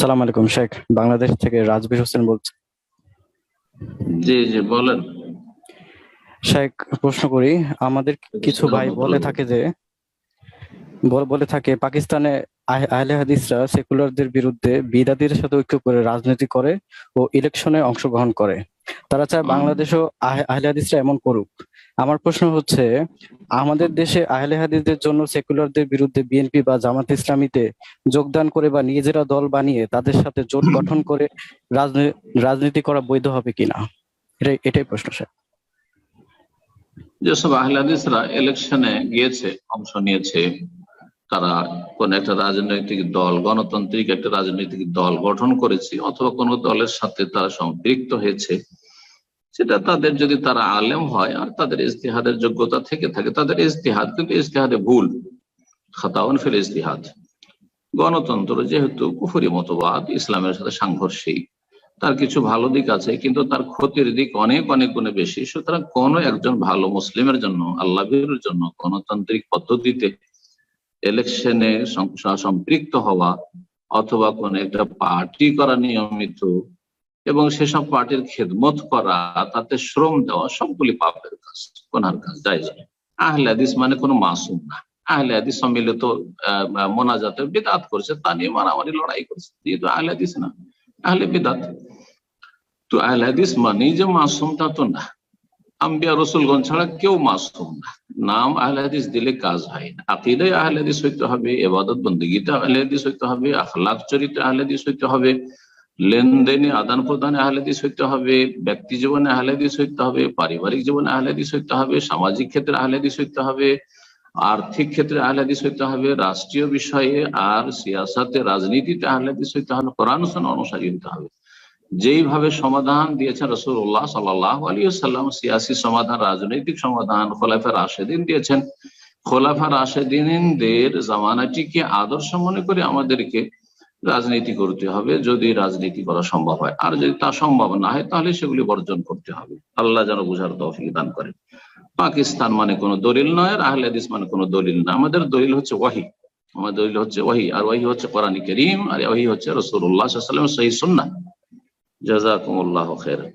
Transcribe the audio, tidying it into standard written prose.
আসসালামু আলাইকুম শেখ। বাংলাদেশ থেকে রাজবীর হোসেন বলছি। জি জি বলেন। শেখ, প্রশ্ন করি। আমাদের কিছু ভাই বলে থাকে পাকিস্তানে আহলে হাদিসরা সেকুলারদের বিরুদ্ধে বিদাতিদের সাথে ঐক্য করে রাজনীতি করে ও ইলেকশনে অংশগ্রহণ করে। তারা চায় বাংলাদেশও আহলে হাদিসরা এমন করুক। আমার প্রশ্ন হচ্ছে, আমাদের দেশে আহলে হাদিসদের জন্য সেকুলারদের বিরুদ্ধে বিএনপি বা জামাত ইসলামীতে যোগদান করে বা নিজেরা দল বানিয়ে তাদের সাথে জোট গঠন করে রাজনীতি করা বৈধ হবে কিনা, এটাই প্রশ্ন স্যার। যেসব আহলে হাদিসরা ইলেকশনে গিয়েছে, অংশ নিয়েছে, তারা কোন একটা রাজনৈতিক দল, গণতান্ত্রিক একটা রাজনৈতিক দল গঠন করেছে অথবা কোন দলের সাথে তারা সম্পৃক্ত হয়েছে, সেটা তাদের, যদি তারা আলেম হয় আর তাদের ইজতিহাদের যোগ্যতা থেকে থাকে, তাদের ইজতিহাদ কিন্তু ইজতিহাদে ভুল, খাতাউন ফিল ইজতিহাদ। গণতন্ত্র যেহেতু কুফরি মতবাদ, ইসলামের সাথে সাংঘর্ষিক, তার কিছু ভালো দিক আছে কিন্তু তার ক্ষতির দিক অনেক অনেক গুণে বেশি। সুতরাং কোন একজন ভালো মুসলিমের জন্য, আল্লাহর জন্য গণতান্ত্রিক পদ্ধতিতে ইলেকশনে সম্পৃক্ত হওয়া অথবা কোন একটা পার্টি করা নিয়মিত এবং সেসব পার্টির খেদমত করা, তাতে শ্রম দেওয়া, সবগুলি পাপের কাজ, গুনার কাজ, জায়েজ নয়। আহলে হাদিস মানে কোনো মাসুম না। আহলে হাদিস সম্মিলিত মোনাজাতে বিদআত করছে, তা নিয়ে মারামারি লড়াই করছে, যেহেতু আহলে হাদিস না, আহলে বিদআত। তো আহলে হাদিস মানেই যে মাসুম তা তো না। আম্বিয়া রসুলগণ ছাড়া কেউ মাসুম না। নাম আহলে হাদিস দিলে কাজ হয় না। আকীদায় আহলে হাদিস হইতে হবে, ইবাদত বন্দেগীতে আহলে হাদিস হইতে হবে, আখলাক চরিত্রে আহলে হাদিস হইতে হবে, লেনদেনে আদান প্রদানে আহলে হাদিস হইতে হবে, ব্যক্তি জীবনে আহলে হাদিস হইতে হবে, পারিবারিক জীবনে আহলে হাদিস হইতে হবে, সামাজিক ক্ষেত্রে আহলে হাদিস হইতে হবে, আর্থিক ক্ষেত্রে আহলে হাদিস হইতে হবে, রাষ্ট্রীয় বিষয়ে আর সিয়াসাতে, রাজনীতিতে আহলে হাদিস হইতে হবে, কোরআন সুন্নাহ অনুসারী হইতে হবে। যেইভাবে সমাধান দিয়েছেন রাসূলুল্লাহ সাল্লাল্লাহু আলাইহি ওয়াসাল্লাম, সিয়াসি সমাধান, রাজনৈতিক সমাধান খোলাফায়ে রাশেদিন দিয়েছেন, খোলাফায়ে রাশেদিনদের জামানাটিকে আদর্শ মনে করে আমাদেরকে রাজনীতি করতে হবে, যদি রাজনীতি করা সম্ভব হয়। আর যদি তা সম্ভব না হয় তাহলে সেগুলি বর্জন করতে হবে। আল্লাহ যেন বুঝার তৌফিক দান করেন। পাকিস্তান মানে কোনো দলিল নয়, আর আহলে হাদিস মানে কোনো দলিল না। আমাদের দলিল হচ্ছে ওয়াহি, আমাদের দলিল হচ্ছে ওয়াহি, আর ওয়াহি হচ্ছে কোরআন কারীম, আর ওয়াহি হচ্ছে রাসূলুল্লাহ সাল্লাল্লাহু আলাইহি ওয়াসাল্লামের সহিহ সুন্নাহ। জাযাকুমুল্লাহু খাইরান।